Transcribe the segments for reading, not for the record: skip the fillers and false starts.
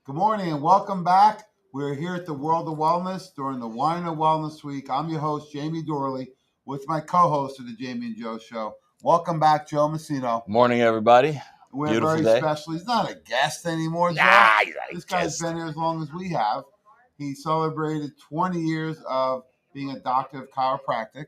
Good morning and welcome back. We're here at the World of Wellness during the Wine of Wellness Week. I'm your host, Jamie Dorley, with my co-host of the Jamie and Joe Show. Welcome back, Joe Messino. Morning, everybody. We're Beautiful very day. special. He's not a guest anymore, Joe. Nah, he's not a This guy's guest. been here as long as we have. He celebrated 20 years of being a doctor of chiropractic.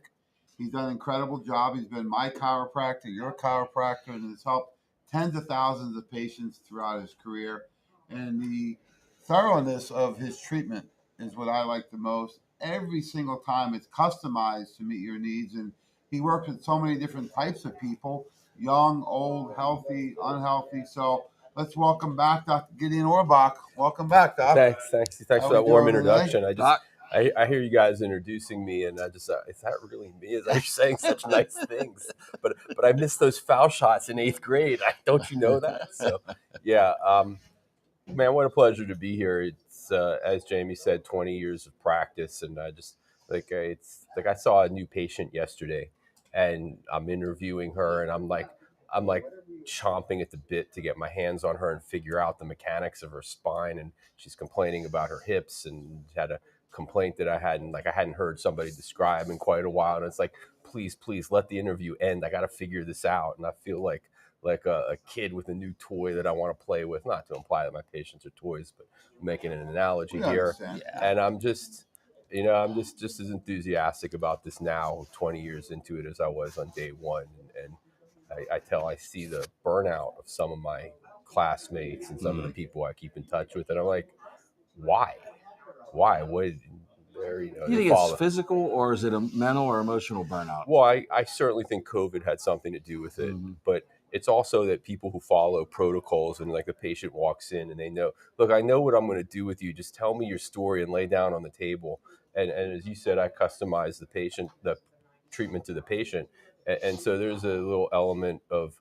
He's done an incredible job. He's been my chiropractor, your chiropractor, and has helped tens of thousands of patients throughout his career. And the thoroughness of his treatment is what I like the most. Every single time it's customized to meet your needs. And he works with so many different types of people, young, old, healthy, unhealthy. So let's welcome back Dr. Gideon Orbach. Welcome back, Doc. Thanks How for that we warm doing today? introduction. I hear you guys introducing me, and I just is that really me? Is that you're saying such nice things? But I missed those foul shots in 8th grade. Don't you know that? So yeah, man, what a pleasure to be here. It's as Jamie said, 20 years of practice, and I just it's like I saw a new patient yesterday, and I'm interviewing her, and I'm like chomping at the bit to get my hands on her and figure out the mechanics of her spine. And she's complaining about her hips and had a complaint that I hadn't heard somebody describe in quite a while. And it's like, please let the interview end. I got to figure this out. And I feel like a kid with a new toy that I want to play with, not to imply that my patients are toys, but making an analogy here. And I'm just as enthusiastic about this now, 20 years into it, as I was on day one. And I see the burnout of some of my classmates and some of the people I keep in touch with, and I'm like, why? What? Do you think it's physical, or is it a mental or emotional burnout? Well, I certainly think COVID had something to do with it, but it's also that people who follow protocols, and like the patient walks in and they know, look, I know what I'm going to do with you. Just tell me your story and lay down on the table. And as you said, I customize the treatment to the patient. And so there's a little element of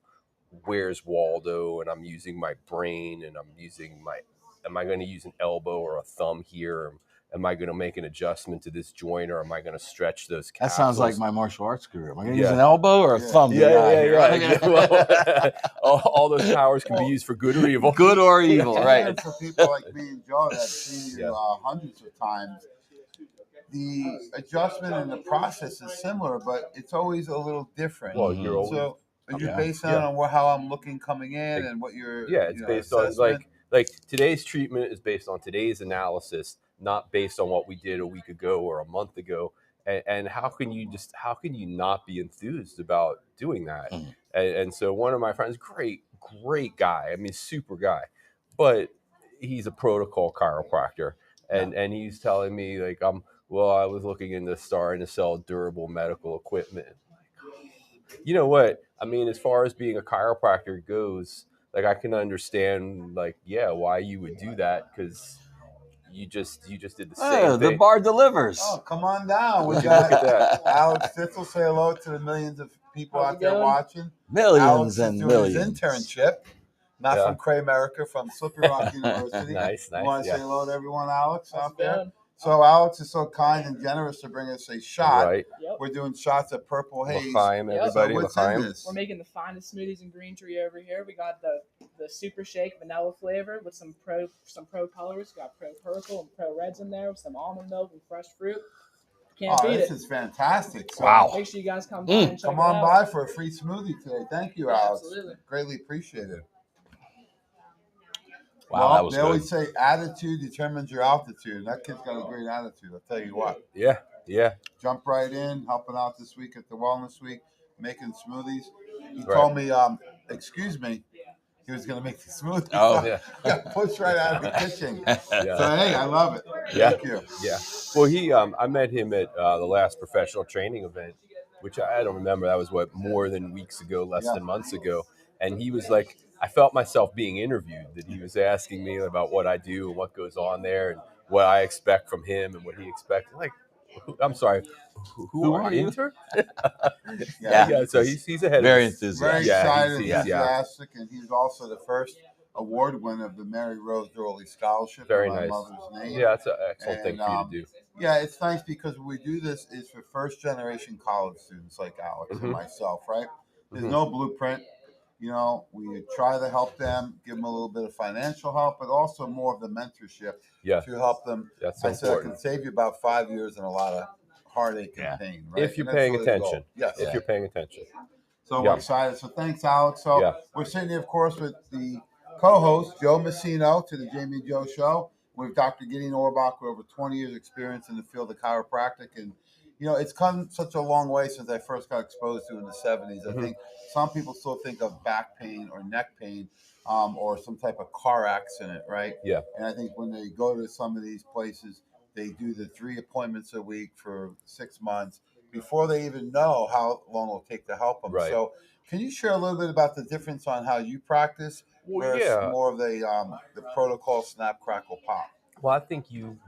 where's Waldo, and I'm using my brain, and am I going to use an elbow or a thumb here? Am I going to make an adjustment to this joint, or am I going to stretch those capsules? That sounds like my martial arts career. Am I going to use an elbow or a thumb? Yeah. Well, all those powers can be used for good or evil. Good or evil, right? And for people like me and Joe that have seen you hundreds of times, the adjustment and the process is similar, but it's always a little different. Well, you're always, so you're based on how I'm looking coming in and what you're it's based on like today's treatment is based on today's analysis, not based on what we did a week ago or a month ago. And how can you not be enthused about doing that? And so one of my friends, great guy, I mean, super guy, but he's a protocol chiropractor, and he's telling me like, I was looking into starting to sell durable medical equipment. You know what? I mean, as far as being a chiropractor goes, like I can understand, like, why you would do that, because you just did the same thing. The bar delivers. Oh, come on down. We got Alex Fitzel. Say hello to the millions of people out there watching. Millions Alex and is doing millions. His internship, not from Cray America, from Slippery Rock University. Nice. You want to say hello to everyone, Alex, out there? So Alex is so kind and generous to bring us a shot. Right. Yep. We're doing shots of Purple Haze. L'chaim, everybody. So what's in this? We're making the finest smoothies in Green Tree over here. We got the Super Shake vanilla flavor with some pro colors. We got pro purple and pro reds in there with some almond milk and fresh fruit. Can't beat this it. is fantastic. So wow. Make sure you guys come by and check come it on out. by for a free smoothie today. Thank you, Alex. Absolutely. Greatly appreciated. Wow, that was they good. always say attitude determines your altitude. That kid's got a great attitude, I'll tell you what. Yeah. Jump right in, helping out this week at the Wellness Week, making smoothies. He told me, excuse me, he was going to make the smoothie. Oh, yeah. Got pushed right out of the kitchen. So, hey, I love it. Thank you. Yeah. Well, I met him at the last professional training event, which I don't remember. That was more than weeks ago, less than months ago. And he was like, I felt myself being interviewed, that he was asking me about what I do and what goes on there and what I expect from him and what he expects. I'm like, I'm sorry, who are you? Intern? So he's ahead very of enthusiastic. Very excited, enthusiastic. and he's also the first award winner of the Mary Rose Dorley Scholarship. Very in my nice. mother's name. Yeah, that's an excellent thing for you to do. Yeah, it's nice because we do this is for first generation college students like Alex and myself, right? There's no blueprint. we try to help them, give them a little bit of financial help, but also more of the mentorship to help them. That's I said I important. can save you about 5 years and a lot of heartache and pain, right? If you're paying attention. Yes. If you're paying attention. So we're excited. So thanks, Alex. So we're sitting here, of course, with the co-host, Joe Messino, to the Jamie and Joe Show. With Dr. Gideon Orbach, with over 20 years experience in the field of chiropractic. And, it's come such a long way since I first got exposed to it in the 70s. I think some people still think of back pain or neck pain or some type of car accident, right? Yeah. And I think when they go to some of these places, they do the 3 appointments a week for 6 months before they even know how long it'll take to help them. Right. So can you share a little bit about the difference on how you practice versus more of the protocol snap, crackle, pop? Well, I think you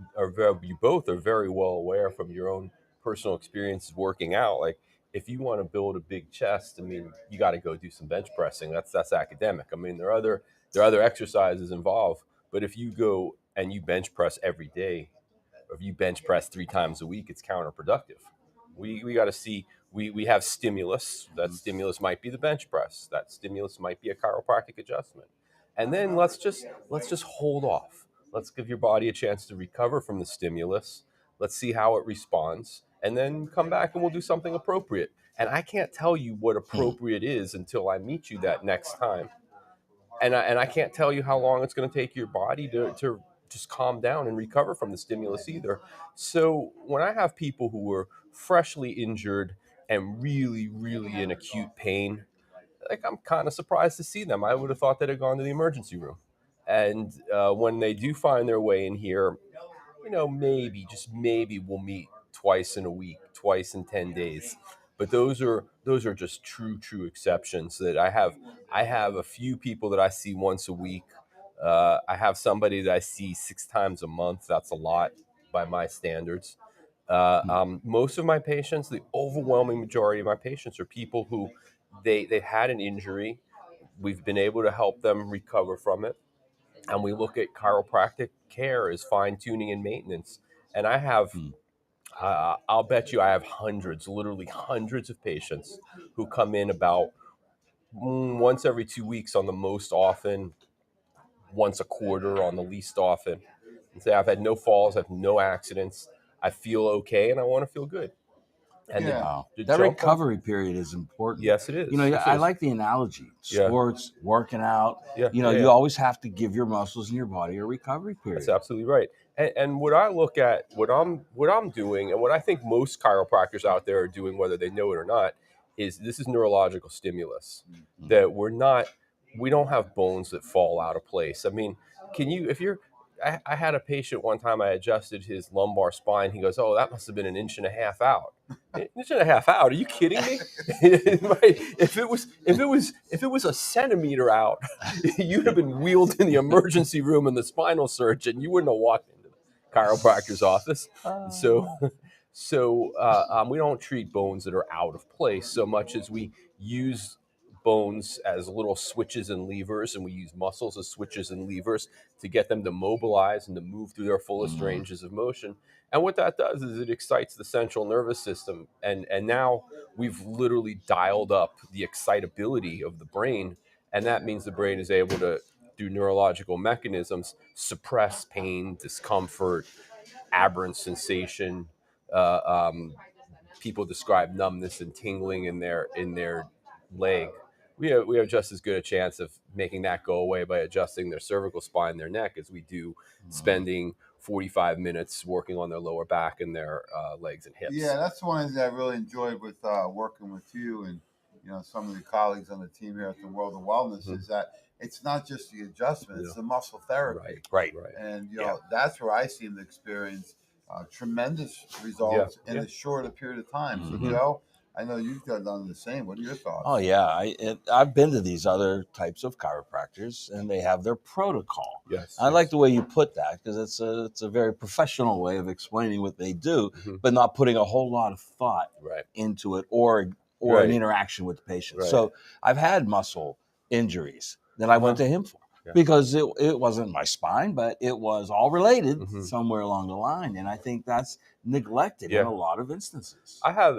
both are very well aware from your own personal experiences working out. Like, if you want to build a big chest, I mean, you got to go do some bench pressing. That's academic. I mean, there are other exercises involved, but if you go and you bench press every day, or if you bench press 3 times a week, it's counterproductive. We got to see. We have stimulus. That stimulus might be the bench press. That stimulus might be a chiropractic adjustment, and then let's just hold off. Let's give your body a chance to recover from the stimulus. Let's see how it responds, and then come back and we'll do something appropriate. And I can't tell you what appropriate is until I meet you that next time. And I can't tell you how long it's going to take your body to just calm down and recover from the stimulus either. So when I have people who are freshly injured and really, really in acute pain, like, I'm kind of surprised to see them. I would have thought they'd have gone to the emergency room. And when they do find their way in here, maybe, just maybe, we'll meet twice in a week, twice in 10 days. But those are just true exceptions. That I have a few people that I see once a week. I have somebody that I see 6 times a month. That's a lot by my standards. Most of my patients, the overwhelming majority of my patients, are people who they've had an injury. We've been able to help them recover from it. And we look at chiropractic care as fine-tuning and maintenance. And I have, I'll bet you I have literally hundreds of patients who come in about once every 2 weeks on the most often, once a quarter on the least often, and say, I've had no falls, I've no accidents, I feel okay, and I want to feel good. And that recovery period is important. Yes, it is. I like the analogy. Sports, working out. You always have to give your muscles and your body a recovery period. That's absolutely right. And what I look at, what I'm doing, and what I think most chiropractors out there are doing, whether they know it or not, is this is neurological stimulus. That we don't have bones that fall out of place. I mean, I had a patient one time, I adjusted his lumbar spine. He goes, "Oh, that must have been an inch and a half out." An inch and a half out? Are you kidding me? If it was a centimeter out, you'd have been wheeled in the emergency room in the spinal surgeon. You wouldn't have walked into the chiropractor's office. So we don't treat bones that are out of place so much as we use bones as little switches and levers, and we use muscles as switches and levers to get them to mobilize and to move through their fullest ranges of motion. And what that does is it excites the central nervous system, and now we've literally dialed up the excitability of the brain, and that means the brain is able to, through neurological mechanisms, suppress pain, discomfort, aberrant sensation. People describe numbness and tingling in their leg. We have just as good a chance of making that go away by adjusting their cervical spine, their neck, as we do spending 45 minutes working on their lower back and their legs and hips. Yeah, that's one thing that I really enjoyed with working with you and some of the colleagues on the team here at the World of Wellness is that it's not just the adjustment; it's the muscle therapy. Right. And that's where I seem to experience tremendous results in a shorter period of time. So Joe, I know you've done the same. What are your thoughts? Oh yeah, I've been to these other types of chiropractors, and they have their protocol. Yes, I like the way you put that, because it's a very professional way of explaining what they do, but not putting a whole lot of thought into it or an interaction with the patient. Right. So I've had muscle injuries that I went to him for. Because it wasn't my spine, but it was all related somewhere along the line. And I think that's neglected in a lot of instances. I have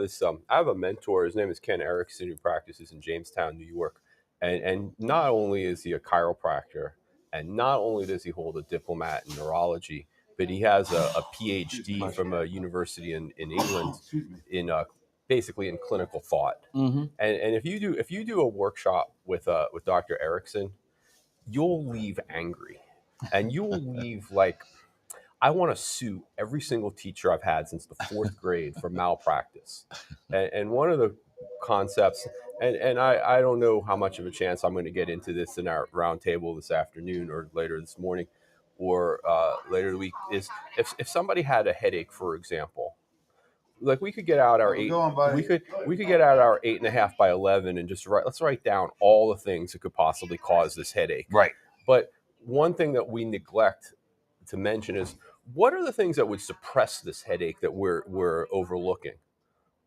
a mentor. His name is Ken Erickson, who practices in Jamestown, New York. And not only is he a chiropractor, and not only does he hold a diplomat in neurology, but he has a PhD from a university in England in basically in clinical thought. Mm-hmm. And if you do a workshop with Dr. Erickson, you'll leave angry, and you'll leave like, I want to sue every single teacher I've had since the fourth grade for malpractice. And one of the concepts, and I don't know how much of a chance I'm going to get into this in our roundtable this afternoon or later this morning or later the week, is if somebody had a headache, for example, like we could get out our eight, we could get out our 8.5 by 11 and just let's write down all the things that could possibly cause this headache. Right. But one thing that we neglect to mention is, what are the things that would suppress this headache that we're overlooking?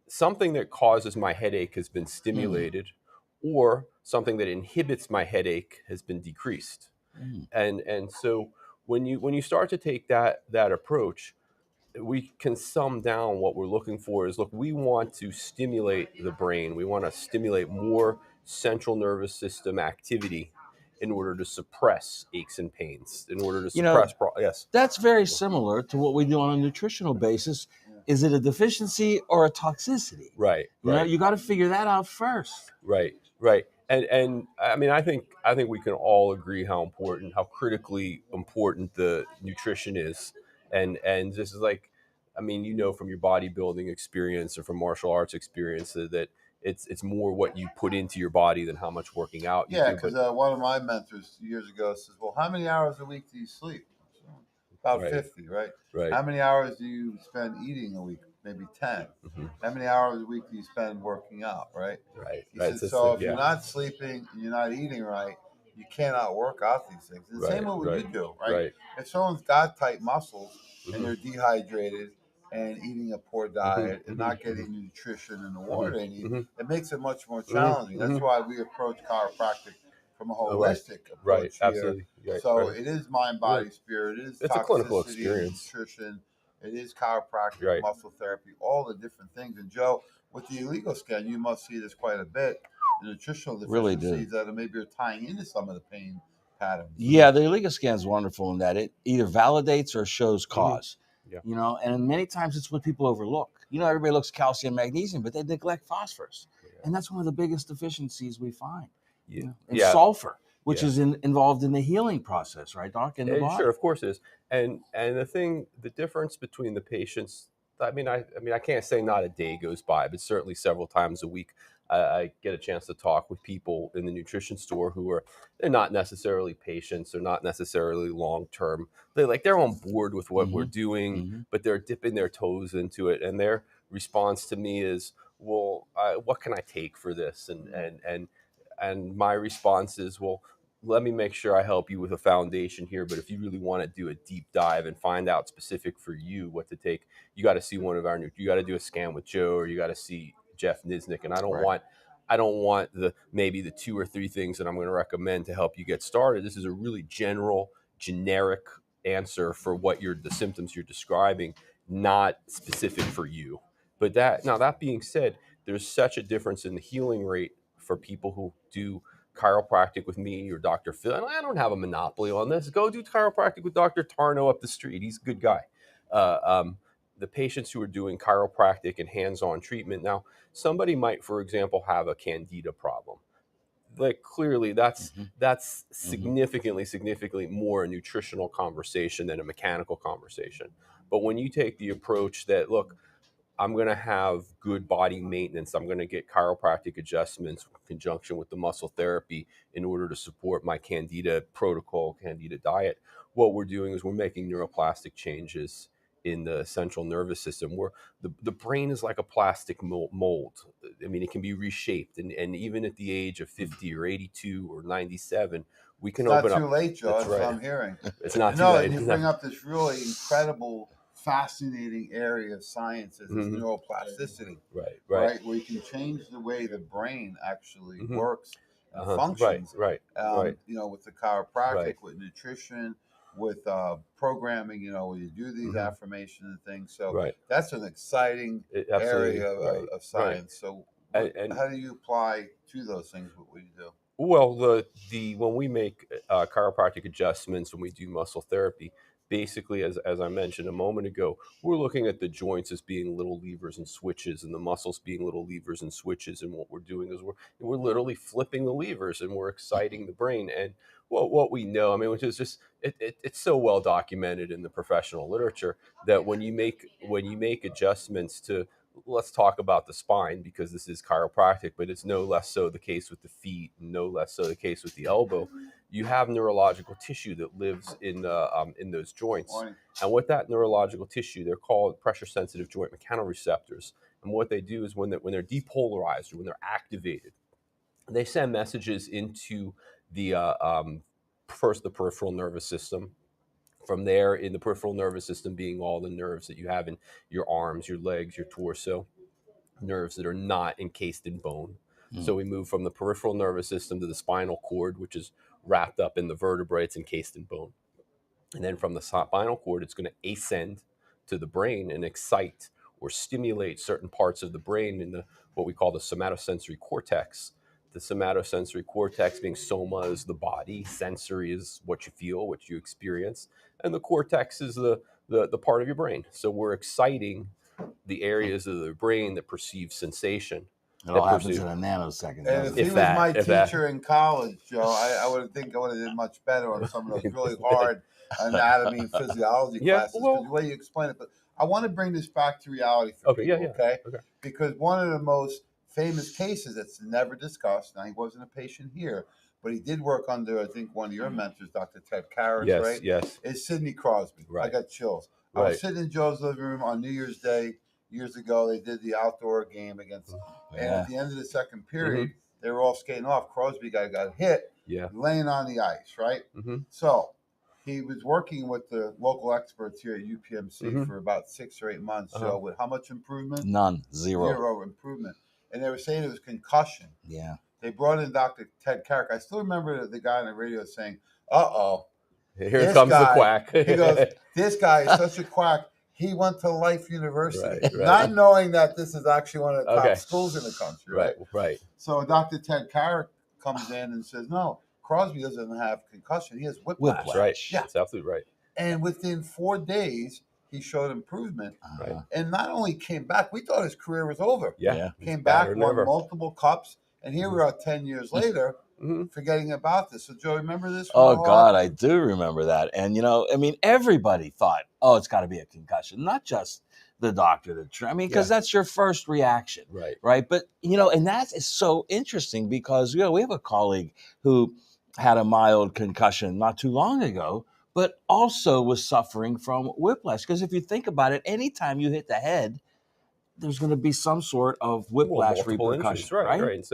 Something that causes my headache has been stimulated, or something that inhibits my headache has been decreased. And so when you start to take that approach, we can sum down what we're looking for is, look, we want to stimulate the brain. We want to stimulate more central nervous system activity in order to suppress aches and pains, in order to suppress yes. That's very similar to what we do on a nutritional basis. Is it a deficiency or a toxicity? Right. You know, you got to figure that out first. Right. And I mean, I think we can all agree how critically important the nutrition is. And this is like, I mean, you know, from your bodybuilding experience or from martial arts experience that it's more what you put into your body than how much working out you do. Yeah, because one of my mentors years ago says, well, how many hours a week do you sleep? About 50, right? Right. How many hours do you spend eating a week? Maybe 10. How many hours a week do you spend working out, right? Right. He said, so if you're not sleeping and you're not eating right, you cannot work out these things. And the same way what you do, right? If someone's got tight muscles and they're dehydrated and eating a poor diet and not getting the nutrition and the water they need, it makes it much more challenging. That's why we approach chiropractic from a holistic approach here. Absolutely. So it is mind, body, spirit. It is it's a clinical experience. Nutrition. It is chiropractic, muscle therapy, all the different things. And Joe, with the illegal scan, you must see this quite a bit. The nutritional deficiencies that maybe are tying into some of the pain patterns. Yeah, the illegal scan is wonderful in that it either validates or shows cause. You know, and many times it's what people overlook. You know, everybody looks calcium, magnesium, but they neglect phosphorus, and that's one of the biggest deficiencies we find. And sulfur, which is involved in the healing process, right, Doc? In the body. Sure, of course it is. And the difference between the patients, I mean, I can't say not a day goes by, but certainly several times a week, I get a chance to talk with people in the nutrition store who they're not necessarily patients, they're not necessarily long-term. They're on board with what we're doing, but they're dipping their toes into it. And their response to me is, well, what can I take for this? And my response is, well, let me make sure I help you with a foundation here. But if you really want to do a deep dive and find out specific for you what to take, you got to see one of you got to do a scan with Joe, or you got to see Jeff Niznik. And I don't want maybe the 2 or 3 things that I'm going to recommend to help you get started. This is a really generic answer for what the symptoms you're describing, not specific for you. But that being said, there's such a difference in the healing rate for people who do chiropractic with me or Dr. Phil. And I don't have a monopoly on this. Go do chiropractic with Dr. Tarno up the street. He's a good guy. The patients who are doing chiropractic and hands-on treatment. Now, somebody might, for example, have a candida problem. Like, clearly that's significantly more a nutritional conversation than a mechanical conversation. But when you take the approach that, look, I'm going to have good body maintenance, I'm going to get chiropractic adjustments in conjunction with the muscle therapy in order to support my candida protocol, candida diet, what we're doing is we're making neuroplastic changes in the central nervous system, where the brain is like a plastic mold. I mean, it can be reshaped. And even at the age of 50 or 82 or 97, we can open up. It's not too late, Joe. That's what I'm hearing. It's not too late. You bring up this really incredible, fascinating area of science is neuroplasticity. Right. Where you can change the way the brain actually works and functions. Right. You know, with the chiropractic, with nutrition, with programming, you know, where you do these affirmations and things. So that's an exciting area of science. So how do you apply to those things what you do? Well, the when we make chiropractic adjustments, when we do muscle therapy, basically, as I mentioned a moment ago, we're looking at the joints as being little levers and switches, and the muscles being little levers and switches. And what we're doing is we're literally flipping the levers, and we're exciting the brain. And what we know, I mean, which is just it's so well documented in the professional literature that when you make adjustments to, let's talk about the spine because this is chiropractic, but it's no less so the case with the feet, no less so the case with the elbow. You have neurological tissue that lives in those joints, and with that neurological tissue, they're called pressure-sensitive joint mechanoreceptors. And what they do is when they're depolarized or when they're activated, they send messages into the first the peripheral nervous system. From there, in the peripheral nervous system being all the nerves that you have in your arms, your legs, your torso, nerves that are not encased in bone. So we move from the peripheral nervous system to the spinal cord, which is wrapped up in the vertebrae, it's encased in bone. And then from the spinal cord, it's going to ascend to the brain and excite or stimulate certain parts of the brain in the what we call the somatosensory cortex. The somatosensory cortex being soma is the body, sensory is what you feel, what you experience, and the cortex is the part of your brain. So we're exciting the areas of the brain that perceive sensation. It all happens in a nanosecond. And if doesn't he it? was that- my if that- teacher in college, Joe, I would think I would have did much better on some of those really hard anatomy and physiology Yeah, classes well- because the way you explain it. But I want to bring this back to reality for Okay, people, yeah. okay? Okay. Because one of the most famous cases that's never discussed, now he wasn't a patient here, but he did work under, I think, one of your mentors, Dr. Ted Carrick, Yes, right? yes. Is Sidney Crosby. I Right. got chills. I was Right. sitting in Joe's living room on New Year's Day years ago. They did the outdoor game against, and Yeah. at the end of the second period, they were all skating off. Crosby guy got hit, Yeah. laying on the ice, right? Mhm. So he was working with the local experts here at UPMC Mhm. for about 6 or 8 months, Joe, with how much improvement? None. Zero. Zero improvement. And they were saying it was concussion. Yeah. They brought in Dr. Ted Carrick. I still remember the guy on the radio saying, uh-oh. Here This comes guy- the quack. He goes, this guy is such a quack. He went to Life University, Right, right. not knowing that this is actually one of the top Okay. schools in the country, Right, right? right. So Dr. Ted Carrick comes in and says, no, Crosby doesn't have concussion. He has whiplash. That's right. Yeah. That's absolutely right. And within 4 days, he showed improvement. Right. And not only came back, we thought his career was over. Yeah. Yeah. Came better back, than won ever. multiple cups. And here we are 10 years later, Mhm. forgetting about this. So, Joe, remember this? Oh from God, I do remember that. And I mean, everybody thought, "Oh, it's got to be a concussion," not just the doctor. Because that's your first reaction, Right. right? But and that is so interesting because we have a colleague who had a mild concussion not too long ago, but also was suffering from whiplash. Because if you think about it, anytime you hit the head, there's going to be some sort of whiplash multiple repercussion, injuries. Right. right? And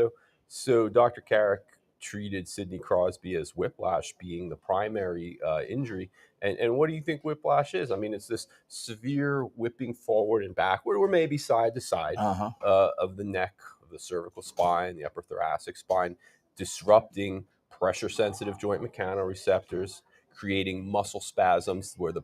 so Dr. Carrick treated Sidney Crosby as whiplash being the primary injury. And what do you think whiplash is? I mean, it's this severe whipping forward and backward, or maybe side to side of the neck, of the cervical spine, the upper thoracic spine, disrupting pressure-sensitive joint mechanoreceptors, creating muscle spasms where the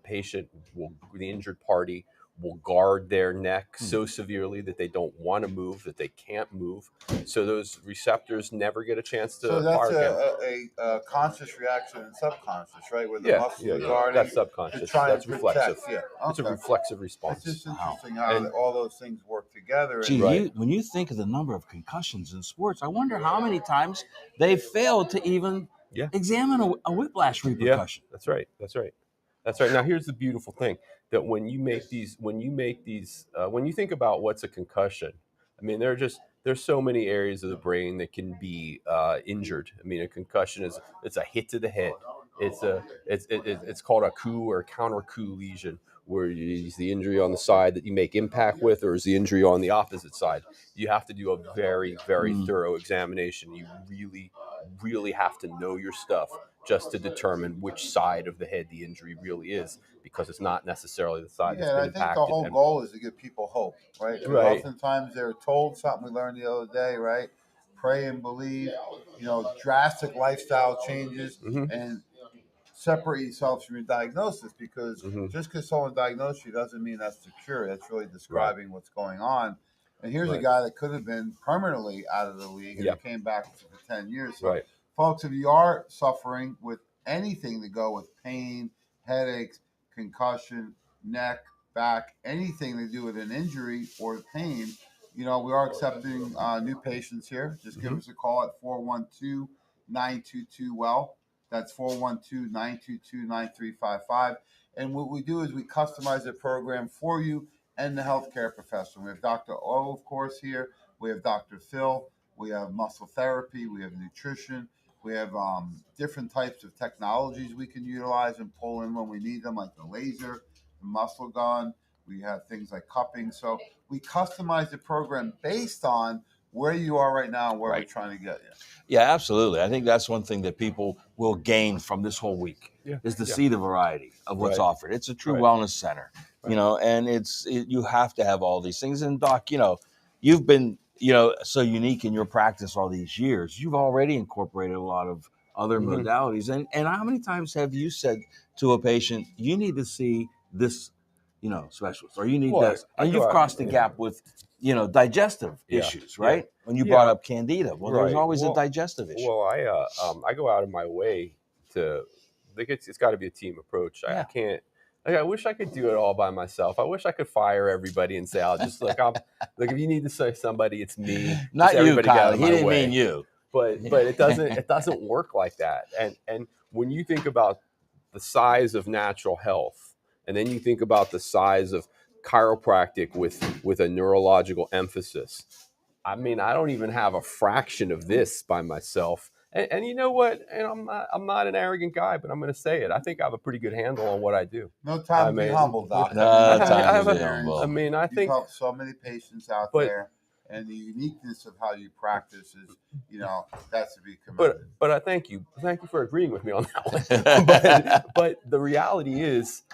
injured party will guard their neck so severely that they don't want to move, that they can't move. So those receptors never get a chance to So that's fire again. a conscious reaction and subconscious, right? Where the muscles are guarding. That's to subconscious. try That's and reflexive. protect. Yeah. It's a Okay. reflexive response. It's just Wow. interesting how And- all those things work together. Gee, Right. when you think of the number of concussions in sports, I wonder how many times they failed to even Yeah. examine a whiplash repercussion. That's right. That's right. That's right. Now, here's the beautiful thing: that when you think about what's a concussion, I mean, there's so many areas of the brain that can be injured. I mean, a concussion it's a hit to the head. It's called a coup or counter coup lesion, where is the injury on the side that you make impact with, or is the injury on the opposite side? You have to do a very, very thorough examination. You really, really have to know your stuff just to determine which side of the head the injury really is, because it's not necessarily the side Yeah, that's and I been think impacted. the whole And- goal is to give people hope, right? 'Cause Right. Oftentimes they're told something we learned the other day, right? Pray and believe, drastic lifestyle changes Mhm. and separate yourself from your diagnosis because Mhm. just because someone diagnosed you doesn't mean that's the cure. That's really describing what's going on. And here's a Right. guy that could have been permanently out of the league and Yeah. he came back for 10 years. So Right. folks, if you are suffering with anything to go with pain, headaches, concussion, neck, back, anything to do with an injury or pain, we are accepting new patients here. Just give us a call at 412-922-WELL. That's 412-922-9355. And what we do is we customize the program for you and the healthcare professional. We have Dr. O, of course, here. We have Dr. Phil. We have muscle therapy. We have nutrition. We have different types of technologies we can utilize and pull in when we need them, like the laser, the muscle gun. We have things like cupping. So we customize the program based on where you are right now and where we're trying to get you. Yeah, absolutely. I think that's one thing that people will gain from this whole week is to see the variety of what's offered. It's a true wellness center, and you have to have all these things. And Doc, you've been, so unique in your practice all these years. You've already incorporated a lot of other modalities. And how many times have you said to a patient, you need to see this, specialist, or you need this, and you've crossed the gap with digestive issues, right? When you brought up candida, well, there's always a digestive issue. Well, I go out of my way to, it's got to be a team approach. I can't. I wish I could do it all by myself. I wish I could fire everybody and say, "I'll just look. If you need to say somebody, it's me." Not you, Kyle. He didn't mean you. But it doesn't work like that. And when you think about the size of natural health, and then you think about the size of chiropractic with a neurological emphasis. I mean, I don't even have a fraction of this by myself. And you know what? And I'm not an arrogant guy, but I'm going to say it. I think I have a pretty good handle on what I do. No time to be humble, Doc. No time to be humble. I mean, I think you've helped so many patients out there, and the uniqueness of how you practice is, that's to be commended. But I thank you for agreeing with me on that one. but the reality is,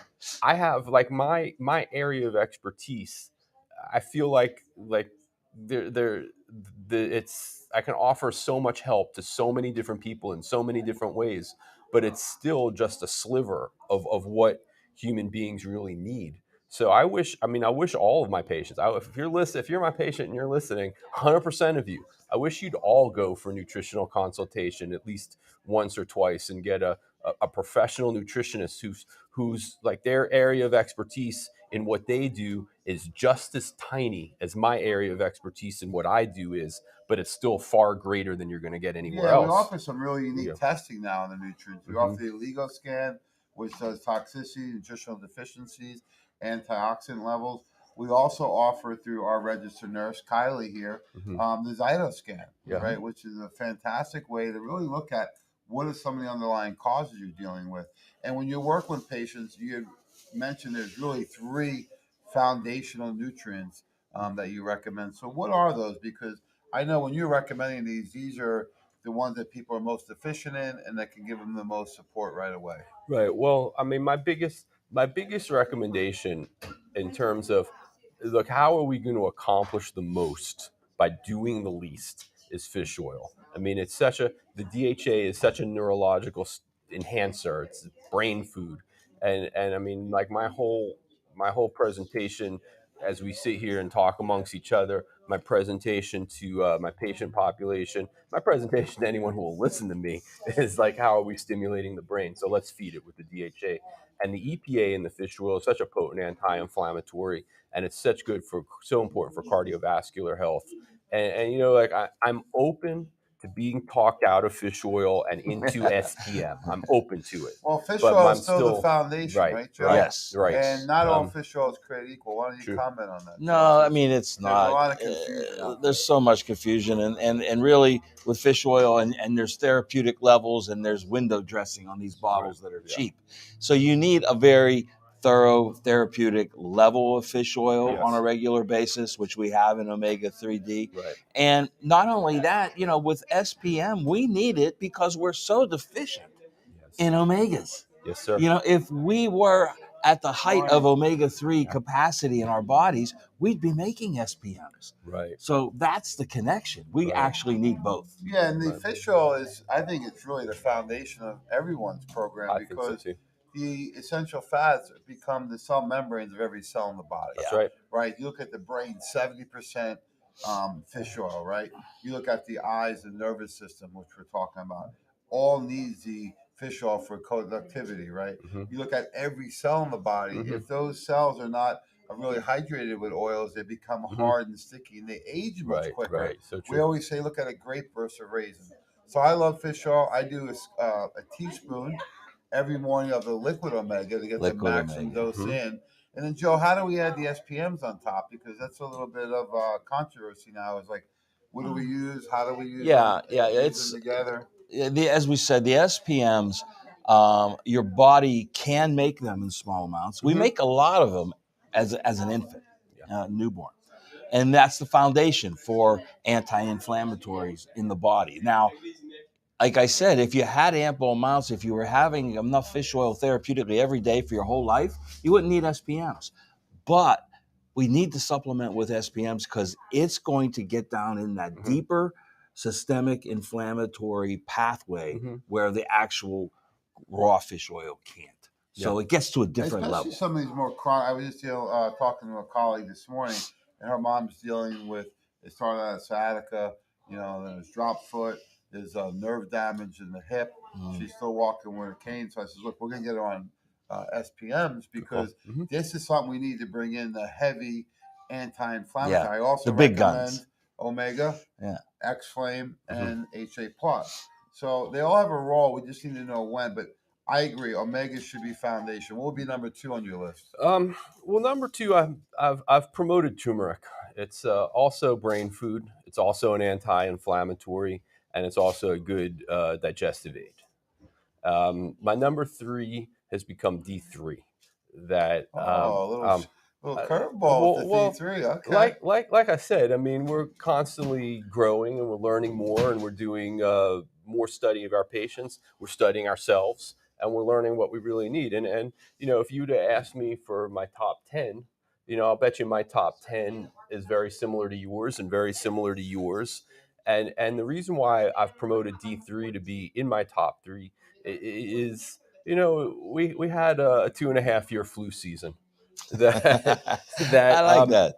I have like my area of expertise. I feel like I can offer so much help to so many different people in so many different ways, but it's still just a sliver of what human beings really need. So I wish all of my patients, if you're my patient and you're listening, 100% of you, I wish you'd all go for nutritional consultation at least once or twice and get a professional nutritionist who's like their area of expertise in what they do is just as tiny as my area of expertise in what I do is, but it's still far greater than you're going to get anywhere else. We offer some really unique testing now in the nutrients. We offer the Oligo scan, which does toxicity, nutritional deficiencies, antioxidant levels. We also offer through our registered nurse, Kylie here, the Zyto scan, right, which is a fantastic way to really look at what are some of the underlying causes you're dealing with. And when you work with patients, you mentioned there's really 3 foundational nutrients that you recommend. So what are those? Because I know when you're recommending these are the ones that people are most deficient in and that can give them the most support right away. Right. Well, I mean, my biggest recommendation in terms of, look, how are we going to accomplish the most by doing the least is fish oil. I mean, the DHA is such a neurological enhancer. It's brain food. And I mean, like my whole presentation, as we sit here and talk amongst each other, my presentation to my patient population, my presentation to anyone who will listen to me is like, how are we stimulating the brain? So let's feed it with the DHA. And the EPA in the fish oil is such a potent anti-inflammatory, and it's so important for cardiovascular health. And like I'm open to being talked out of fish oil and into SPM. I'm open to it. Well, fish oil is still the foundation, right, Joe? Yes. Right. And not all fish oil is created equal. Why don't you comment on that? No, I mean, it's not. There's a lot of confusion. There's so much confusion. And really, with fish oil, and there's therapeutic levels, and there's window dressing on these bottles that are cheap. So you need a very thorough therapeutic level of fish oil on a regular basis, which we have in omega-3D. Right. And not only that, with SPM, we need it because we're so deficient in omegas. Yes, sir. If we were at the height of omega-3 capacity in our bodies, we'd be making SPMs. Right. So that's the connection. We actually need both. Yeah, and the fish oil I think it's really the foundation of everyone's program because the essential fats become the cell membranes of every cell in the body. That's right. Right. You look at the brain, 70% fish oil, right? You look at the eyes, the nervous system, which we're talking about, all needs the fish oil for conductivity, right? You look at every cell in the body. If those cells are not really hydrated with oils, they become hard and sticky, and they age much quicker. Right. So We true. always say, look at a grape versus a raisin. So I love fish oil. I do a teaspoon every morning of the liquid omega to get the Liquid maximum omega. dose in. And then, Joe, how do we add the SPMs on top? Because that's a little bit of controversy now. Is like, what do we use? How do we use them? Use them together. As we said, the SPMs, your body can make them in small amounts. We make a lot of them as an infant, newborn. And that's the foundation for anti-inflammatories in the body. Now, like I said, if you had ample amounts, if you were having enough fish oil therapeutically every day for your whole life, you wouldn't need SPMs. But we need to supplement with SPMs because it's going to get down in that deeper systemic inflammatory pathway where the actual raw fish oil can't. So it gets to a different Especially level. some of these more chronic. I was just talking to a colleague this morning, and her mom's dealing with. It started out as sciatica, then there's drop foot. There's nerve damage in the hip. She's still walking with a cane. So I said, look, we're gonna get her on SPMs because this is something we need to bring in the heavy anti-inflammatory. I also the big recommend guns. Omega, X-Flame, and HA Plus. So they all have a role. We just need to know when. But I agree. Omega should be foundation. What would be number 2 on your list? Well, number 2, I've promoted turmeric. It's also brain food. It's also an anti-inflammatory, and it's also a good digestive aid. My number 3 has become D3. That little curveball with the D3. Okay. Like I said, I mean, we're constantly growing and we're learning more, and we're doing more study of our patients. We're studying ourselves, and we're learning what we really need. And if you'd have asked me for my top 10, I'll bet you my top 10 is very similar to yours and very similar to yours. And the reason why I've promoted D3 to be in my top 3 is, we had a 2.5-year flu season. I like that.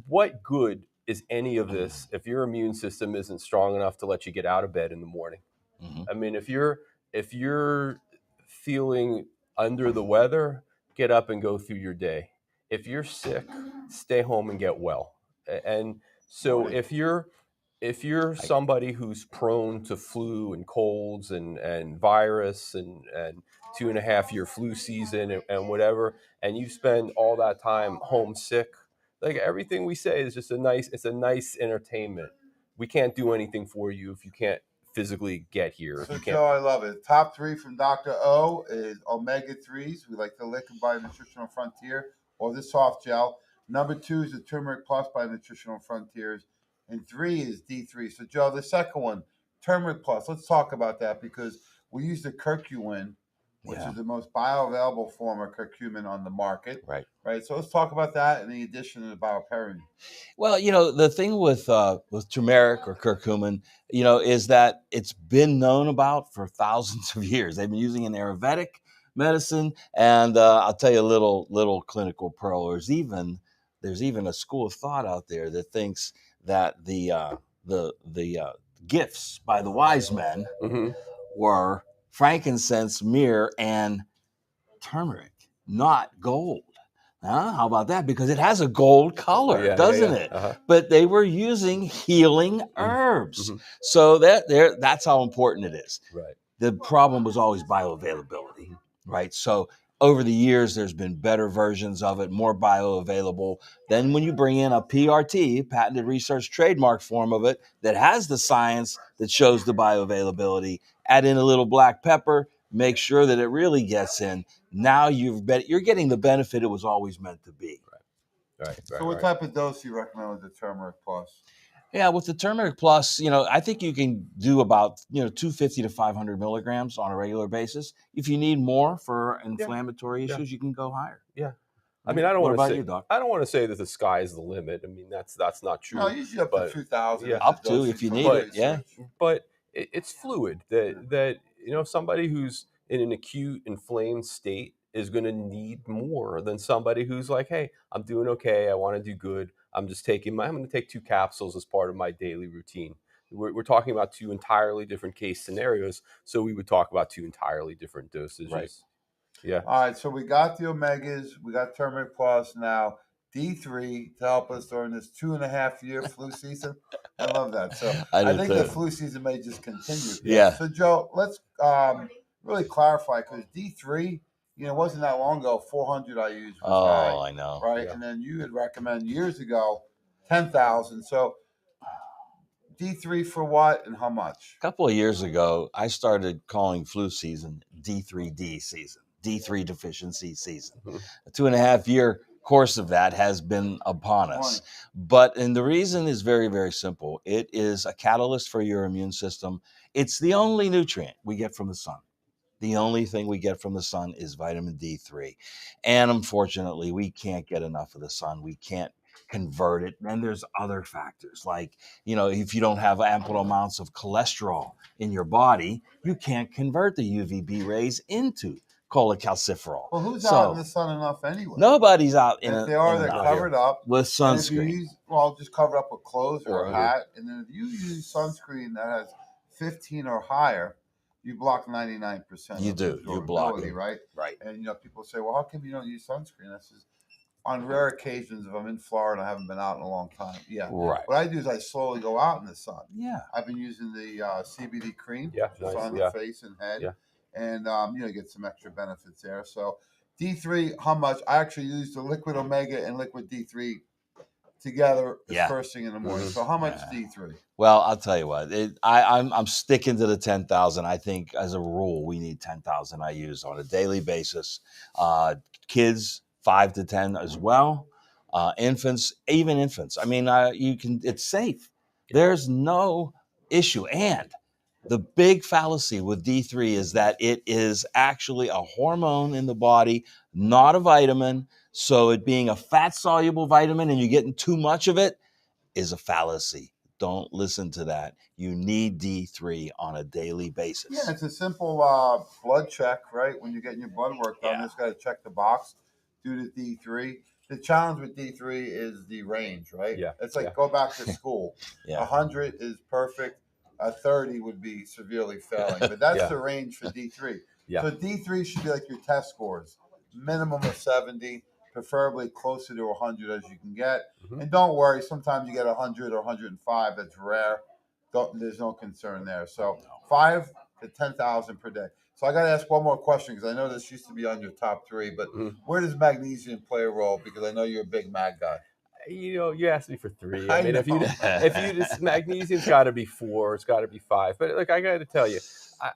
What good is any of this if your immune system isn't strong enough to let you get out of bed in the morning? I mean, if you're feeling under the weather, get up and go through your day. If you're sick, stay home and get well. And so if you're somebody who's prone to flu and colds and virus and 2.5-year flu season and whatever, and you spend all that time homesick, like everything we say is just it's a nice entertainment. We can't do anything for you if you can't physically get here. So, Joe, I love it. Top 3 from Dr. O is omega-3s. We like the liquid by Nutritional Frontier or the soft gel. Number 2 is the turmeric plus by Nutritional Frontiers. And 3 is D3. So, Joe, the second one, turmeric plus. Let's talk about that because we use the curcumin, which is the most bioavailable form of curcumin on the market. Right. So let's talk about that and the addition of the bioperine. Well, the thing with turmeric or curcumin, is that it's been known about for thousands of years. They've been using it in Ayurvedic medicine, and I'll tell you a little clinical pearl. There's even a school of thought out there that thinks that the gifts by the wise men were frankincense, myrrh, and turmeric, not gold. How about that? Because it has a gold color, doesn't it? But they were using healing herbs. So that's how important it is. Right. The problem was always bioavailability, right? So over the years, there's been better versions of it, more bioavailable. Then when you bring in a PRT, patented research trademark form of it, that has the science that shows the bioavailability, add in a little black pepper, make sure that it really gets in. Now you're getting the benefit it was always meant to be. Right. So what type of dose do you recommend with the turmeric plus? Yeah, with the turmeric plus, I think you can do about 250 to 500 milligrams on a regular basis. If you need more for inflammatory issues, you can go higher. Yeah. I mean, I don't want to say you, Doc? I don't want to say that the sky is the limit. I mean, that's not true. No, usually up to 2,000. Yeah, up to if you need it. Yeah. But it's fluid. That somebody who's in an acute inflamed state is going to need more than somebody who's like, hey, I'm doing okay. I want to do good. I'm going to take 2 capsules as part of my daily routine. we're talking about two entirely different case scenarios. So we would talk about two entirely different dosages. Right. Yeah. All right, so we got the Omegas, we got Turmeric Plus now, D3 to help us during this 2.5 year flu season. I love that. So I do think too. the flu season may just continue. Yeah. So Joe, let's really clarify, because D3, it wasn't that long ago, 400 I used was Oh, high, I know. right? Yeah. And then you had recommended years ago 10,000. So D3 for what and how much? A couple of years ago, I started calling flu season D3D season, D3 deficiency season. Mhm. A 2.5 year course of that has been upon us. And the reason is very, very simple. It is a catalyst for your immune system. It's the only nutrient we get from the sun. The only thing we get from the sun is vitamin D3. And unfortunately, we can't get enough of the sun. We can't convert it. And there's other factors like, if you don't have ample amounts of cholesterol in your body, you can't convert the UVB rays into cholecalciferol. Well, who's So, out in the sun enough anyway? nobody's out in If they are, they're enough covered up. with And if you sunscreen. use, just cover up with clothes or Or a hoodie. hat. And then if you use sunscreen that has 15 or higher, you block 99%. You of do. You block absorbability, it. right? Right. And people say, well, how come you don't use sunscreen? I says, on rare occasions, if I'm in Florida and I haven't been out in a long time, yeah. Right. What I do is I slowly go out in the sun. Yeah. I've been using the CBD cream, Yeah, just nice, on yeah. the face and head, Yeah. and get some extra benefits there. So D3, how much? I actually use the liquid Omega and liquid D3 together Yeah. first thing in the morning. Mhm. So how much Yeah. D3? Well, I'll tell you what. I'm sticking to the 10,000. I think as a rule, we need 10,000 IUs on a daily basis. Kids 5 to 10 as well. Infants, even infants. I mean, it's safe. There's no issue. And the big fallacy with D3 is that it is actually a hormone in the body, not a vitamin. So it being a fat soluble vitamin and you're getting too much of it is a fallacy. Don't listen to that. You need D3 on a daily basis. Yeah, it's a simple blood check, right? When you're getting your blood work done, Yeah. just got to check the box, do the D3. The challenge with D3 is the range, right? Yeah, It's like yeah. go back to school. Yeah. 100 is perfect. 30 would be severely failing, but that's Yeah. the range for D3. Yeah. So D3 should be like your test scores, minimum of 70, preferably closer to 100 as you can get. Mhm. And don't worry, sometimes you get 100 or 105. That's rare. There's no concern there. So 5 to 10,000 per day. So I got to ask one more question, because I know this used to be on your top 3, but Mhm. where does magnesium play a role? Because I know you're a big mag guy. You asked me for 3. I I mean, if you know. just magnesium's got to be 4, it's got to be 5. But like I got to tell you,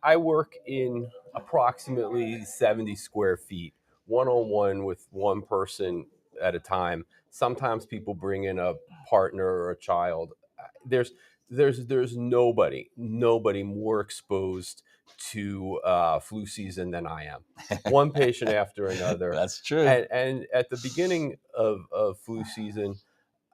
I work in approximately 70 square feet, one-on-one with one person at a time. Sometimes people bring in a partner or a child. There's nobody more exposed to flu season than I am. One patient after another. That's true. And at the beginning of flu season,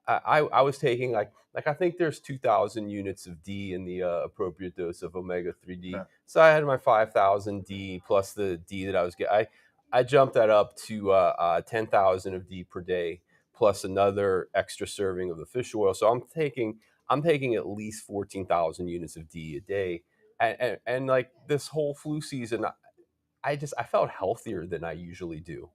I was taking like I think there's 2,000 units of D in the appropriate dose of omega-3D. Yeah. So I had my 5,000 D plus the D that I was getting. I jumped that up to 10,000 of D per day plus another extra serving of the fish oil. So I'm taking at least 14,000 units of D a day. And like this whole flu season, I felt healthier than I usually do.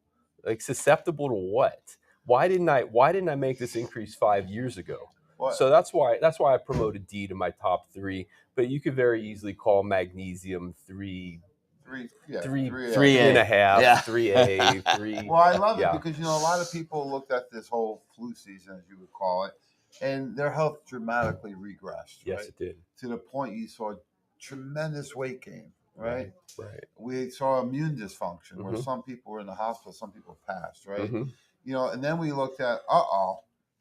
Like susceptible to what? Why didn't I make this increase 5 years ago? What? So that's why I promoted D to my top 3. But you could very easily call magnesium 3, 3.5, Yeah. 3A, 3. Well, I love Yeah. it because, a lot of people looked at this whole flu season, as you would call it, and their health dramatically regressed, Yes, right? it did. To the point you saw tremendous weight gain, right? Right. We saw immune dysfunction where Mhm. some people were in the hospital, some people passed, right? Mhm. And then we looked at,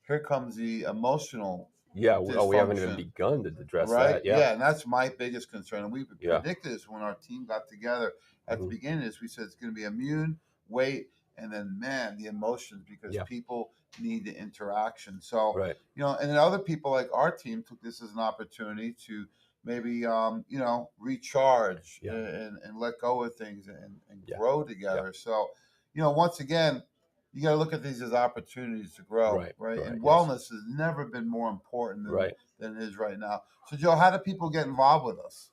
here comes the emotional, Yeah. We haven't even dysfunction. begun to address right? that. Yeah. And that's my biggest concern. And we Yeah. predicted this when our team got together at the Mhm. beginning. Is we said it's going to be immune, weight, and then the emotions, because Yeah. people need the interaction. So Right. and then other people like our team took this as an opportunity to maybe recharge and let go of things and Yeah. grow together. So once again, you got to look at these as opportunities to grow, Right, right? right, And yes. wellness has never been more important Right. than it is right now. So, Joe, how do people get involved with us?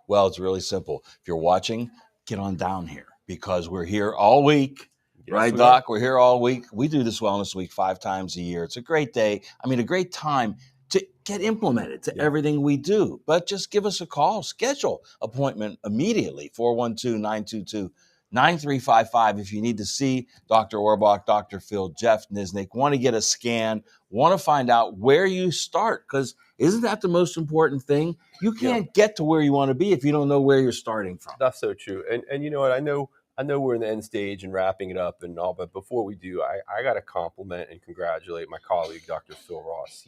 Well, it's really simple. If you're watching, get on down here because we're here all week. Yes, Right, we are. Doc? We're here all week. We do this Wellness Week 5 times a year. It's a great day. I mean, a great time to get implemented to Yeah. everything we do. But just give us a call. Schedule appointment immediately, 412-922-9355. If you need to see Dr. Orbach, Dr. Phil, Jeff Nisnik, want to get a scan, want to find out where you start, because isn't that the most important thing? You can't get to where you want to be if you don't know where you're starting from. That's so true. And you know what? I know we're in the end stage and wrapping it up and all, but before we do, I got to compliment and congratulate my colleague, Dr. Phil Ross.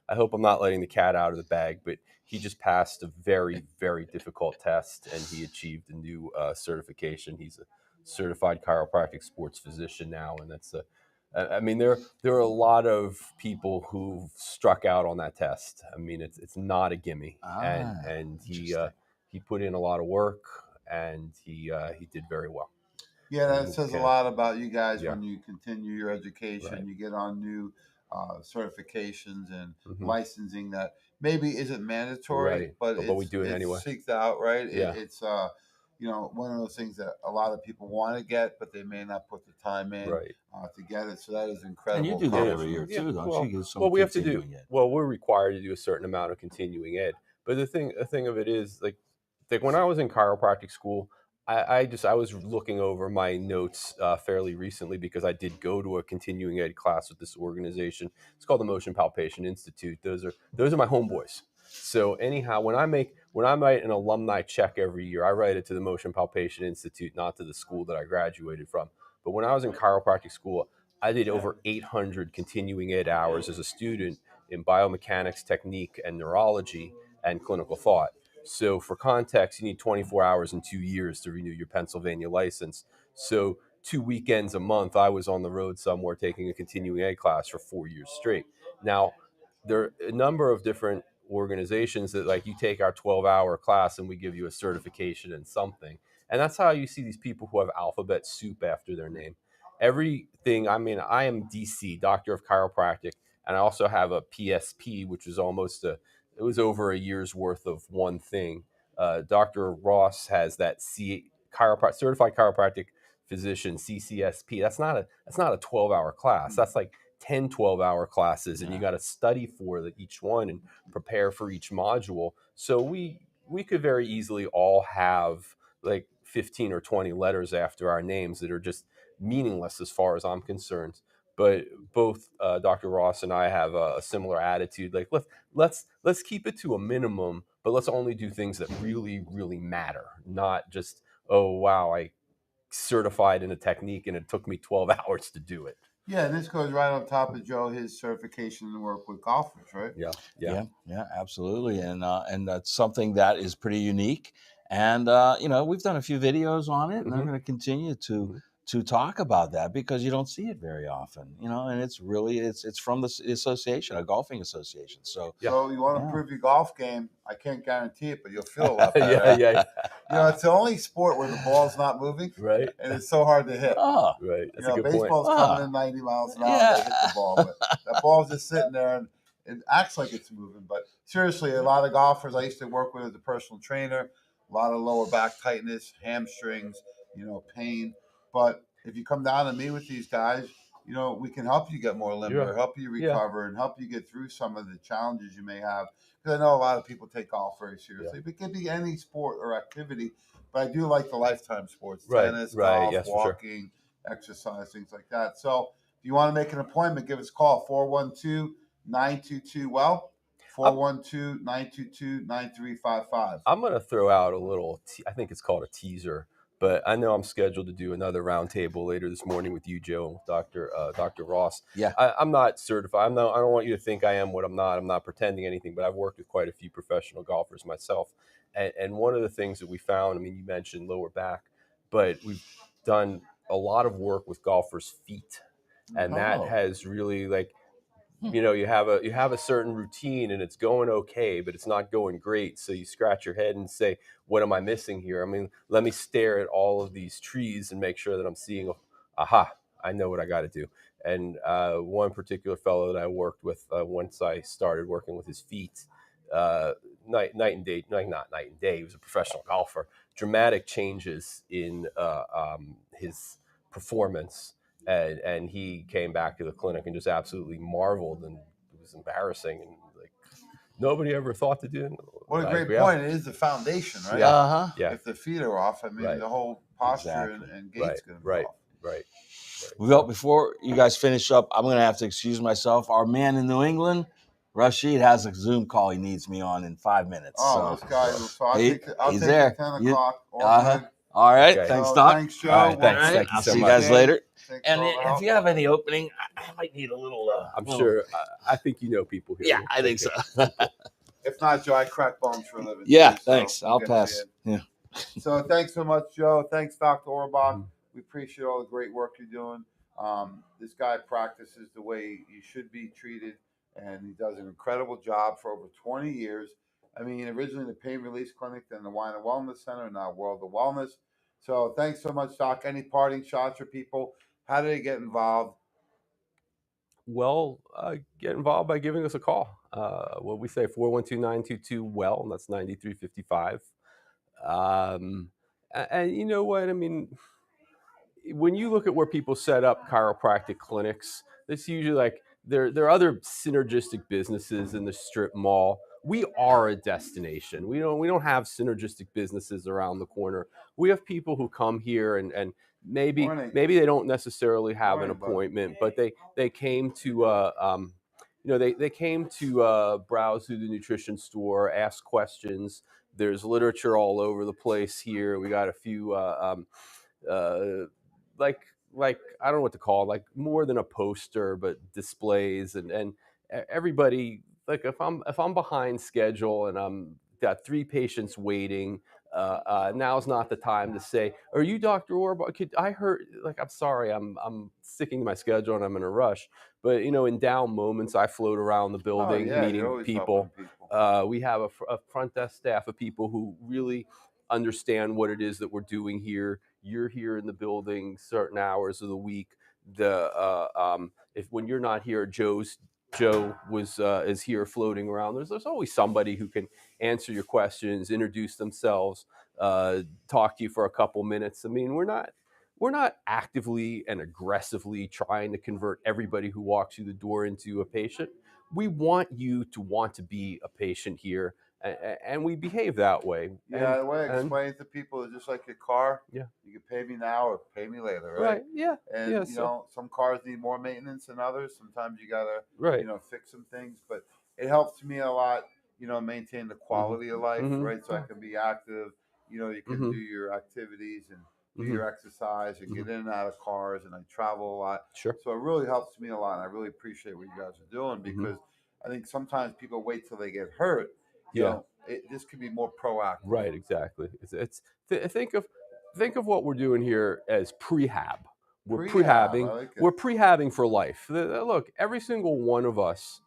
I hope I'm not letting the cat out of the bag, but he just passed a very, very difficult test and he achieved a new certification. He's a certified chiropractic sports physician now, and I mean, there are a lot of people who've struck out on that test. I mean, it's not a gimme, and he put in a lot of work, and he did very well. Yeah, that says a lot about you guys Yeah. when you continue your education. Right. You get on new certifications and Mhm. licensing that maybe isn't mandatory, Right. but But we it's do it anyway. seeked out, right? Yeah. It's one of those things that a lot of people want to get, but they may not put the time in Right. to get it. So that is And incredible. you do that every year accomplishment. too, don't well, you? Give some well, we have to do. continuing ed. Well, we're required to do a certain amount of continuing ed. But the thing of it is, like when I was in chiropractic school, I was looking over my notes fairly recently because I did go to a continuing ed class with this organization. It's called the Motion Palpation Institute. Those are my homeboys. So anyhow, when I write an alumni check every year, I write it to the Motion Palpation Institute, not to the school that I graduated from. But when I was in chiropractic school, I did over 800 continuing ed hours as a student in biomechanics, technique, and neurology and clinical thought. So, for context, you need 24 hours in 2 years to renew your Pennsylvania license. So, 2 weekends a month, I was on the road somewhere taking a continuing ed class for 4 years straight. Now, there are a number of different organizations that, like, you take our 12-hour class and we give you a certification in something. And that's how you see these people who have alphabet soup after their name. Everything, I mean, I am DC, Doctor of Chiropractic, and I also have a PSP, which was it was over a year's worth of one thing. Dr. Ross has that certified chiropractic physician, CCSP. That's not a 12-hour class. That's like 10 12-hour classes, and you got to study for each one and prepare for each module. So we could very easily all have like 15 or 20 letters after our names that are just meaningless as far as I'm concerned. But both Dr. Ross and I have a similar attitude. Like let's keep it to a minimum, but let's only do things that really really matter, not just, oh wow, I certified in a technique and it took me 12 hours to do it. Yeah, and this goes right on top of Joe, his certification and work with golfers, right? Yeah, absolutely, and that's something that is pretty unique. And we've done a few videos on it, and I'm going to continue to talk about that because you don't see it very often, and it's really it's from the association, a golfing association. So so you want to improve your golf game? I can't guarantee it, but you'll feel a lot better. It's the only sport where the ball's not moving, right? And it's so hard to hit. Right. That's a good baseball's point. coming in 90 miles an hour. They hit the ball, but that ball's just sitting there and it acts like it's moving. But seriously, a lot of golfers I used to work with as a personal trainer, a lot of lower back tightness, hamstrings, pain. But if you come down and meet with these guys, we can help you get more limber, help you recover, and help you get through some of the challenges you may have. Because I know a lot of people take golf very seriously. But it could be any sport or activity. But I do like the lifetime sports, tennis, golf, walking, exercise, things like that. So if you want to make an appointment, give us a call, 412-922-WELL, 412-922-9355. I'm going to throw out a little, I think it's called a teaser, but I know I'm scheduled to do another roundtable later this morning with you, Joe, and with Dr. Ross. Yeah. I'm not certified. I don't want you to think I am what I'm not. I'm not pretending anything, but I've worked with quite a few professional golfers myself. And one of the things that we found, I mean, you mentioned lower back, but we've done a lot of work with golfers' feet. And that has really, like, you have a certain routine and it's going okay, but it's not going great. So you scratch your head and say, what am I missing here? I mean, let me stare at all of these trees and make sure that I'm seeing, aha, I know what I got to do. And one particular fellow that I worked with, once I started working with his feet, night and day, not night and day. He was a professional golfer. Dramatic changes in his performance, and he came back to the clinic and just absolutely marveled, and it was embarrassing, and like nobody ever thought to do. What a Like, great point. It is the foundation, right? Yeah, yeah, If the feet are off, I mean, right, the whole posture Exactly. and gait's going to be right, off. right. Well, before you guys finish up, I'm going to have to excuse myself. Our man in New England, Rashid, has a Zoom call he needs me on in 5 minutes. Oh, So this guy. So I'll take he's the there. 10 o'clock. All good. All right. Okay. Thanks, So Doc. thanks, Joe. All right, thanks. All right. Thank you I'll so see you much. guys later. Thanks And for all the if help. you have any opening, I might need a little. I'm little- sure. I think you know people here. Yeah, I think so. If not, Joe, I crack bones for a living. Yeah, too, so thanks. we'll I'll get pass. you Yeah. in. So thanks so much, Joe. Thanks, Dr. Orbach. Mhm. We appreciate all the great work you're doing. This guy practices the way you should be treated, and he does an incredible job for over 20 years. I mean, originally the Pain Release Clinic, then the Wine and Wellness Center, now World of Wellness. So thanks so much, Doc. Any parting shots for people? How do they get involved? Well, get involved by giving us a call. What we say, 412-922-WELL, and that's 9355. And you know what? I mean, when you look at where people set up chiropractic clinics, it's usually like there are other synergistic businesses in the strip mall. We are a destination. We don't have synergistic businesses around the corner. We have people who come here and maybe Morning. they don't necessarily have an Morning, bud. appointment, but they came to they came to browse through the nutrition store, ask questions. There's literature all over the place here. We got a few uh, like I don't know what to call it, like more than a poster, but displays and everybody, like if I'm behind schedule and I'm got 3 patients waiting, now's not the time to say, "Are you Dr. Orbach? I heard?" Like, I'm sorry, I'm sticking to my schedule and I'm in a rush. But in down moments, I float around the Oh, building yeah, you're meeting always people. helping people. We have a front desk staff of people who really understand what it is that we're doing here. You're here in the building certain hours of the week. If when you're not here, Joe is here floating around. There's always somebody who can answer your questions, introduce themselves, talk to you for a couple minutes. I mean, we're not actively and aggressively trying to convert everybody who walks through the door into a patient. We want you to want to be a patient here, and we behave that way. Yeah, the way I and explain it to people is just like your car. Yeah. You can pay me now or pay me later, right? Right. Yeah. And Yeah. you know, some cars need more maintenance than others. Sometimes you gotta, Right. fix some things. But it helps me a lot, maintain the quality of life, Mhm. right? So I can be active. You can Mhm. do your activities and do Mhm. your exercise and get in and out of cars. And I travel a lot, Sure. so it really helps me a lot. And I really appreciate what you guys are doing because I think sometimes people wait till they get hurt. This could be more proactive. Right. Exactly. Think of what we're doing here as prehab. We're Prehab, prehabbing. I like it. We're prehabbing for life. Look, every single one of us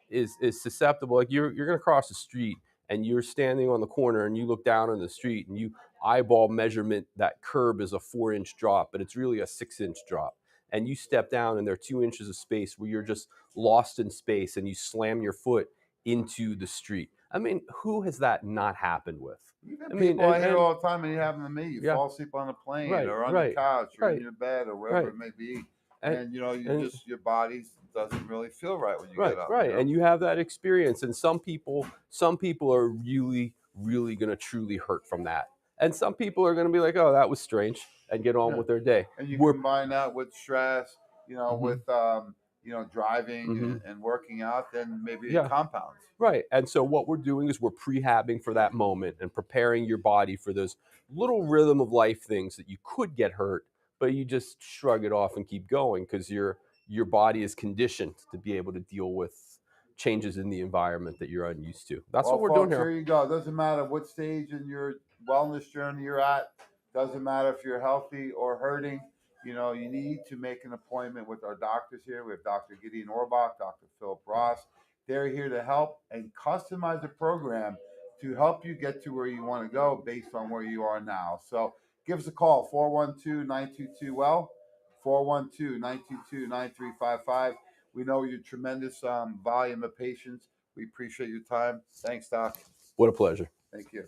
is susceptible. Like you're going to cross the street and you're standing on the corner and you look down on the street and you eyeball measurement that curb is a 4-inch drop, but it's really a 6-inch drop. And you step down and there are 2 inches of space where you're just lost in space and you slam your foot into the street. I mean, who has that not happened with? Even I mean, people I hear all the time, and it happened to me. You Yeah. fall asleep on a plane Right, or on right, the couch or right, in your bed or wherever right. it may be, And- your body doesn't really feel right when you right, get up. right, and you have that experience. And some people are really, really going to truly hurt from that. And some people are going to be like, "Oh, that was strange," and get on Yeah. with their day. And you We're- combine that with stress, Mhm. with driving Mhm. and working out, then maybe Yeah. it compounds. Right. And so what we're doing is we're prehabbing for that moment and preparing your body for those little rhythm of life things that you could get hurt, but you just shrug it off and keep going because your body is conditioned to be able to deal with changes in the environment that you're unused to. That's Well, what we're folks, doing here here. you go. It doesn't matter what stage in your wellness journey you're at. Doesn't matter if you're healthy or hurting. You need to make an appointment with our doctors here. We have Dr. Gideon Orbach, Dr. Philip Ross. They're here to help and customize a program to help you get to where you want to go based on where you are now. So give us a call, 412-922-WELL, 412-922-9355. We know your tremendous volume of patients. We appreciate your time. Thanks, Doc. What a pleasure. Thank you.